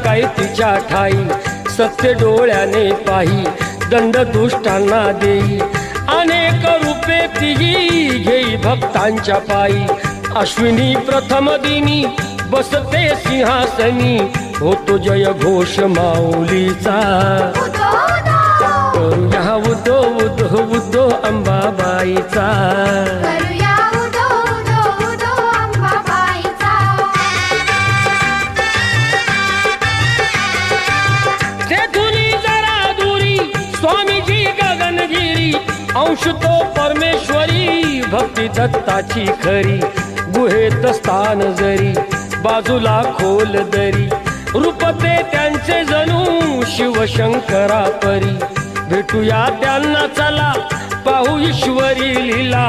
काय तिच्या ठाई, सत्य डोळ्याने पाही दंड दुष्टांना देई, अनेक रूपे तिही घेई भक्तांच्या पायी, अश्विनी प्रथम दिनी बसते सिंहासनी, होतो जय घोष माऊलीचा, करूया उदो उदो उदो अंबाबाईचा, करूया उदो उदो उदो अंबाबाईचा. तेथुनी जरा दुरी स्वामीजी गगनगिरी, अंश तो परमेश्वरी भक्ती दत्ताची खरी, गुहेत स्थान जरी बाजूला खोल दरी, रूपते त्यांचे जणू शिवशंकरा परी, भेटूया त्यांना चला पाहू ईश्वरी लीला,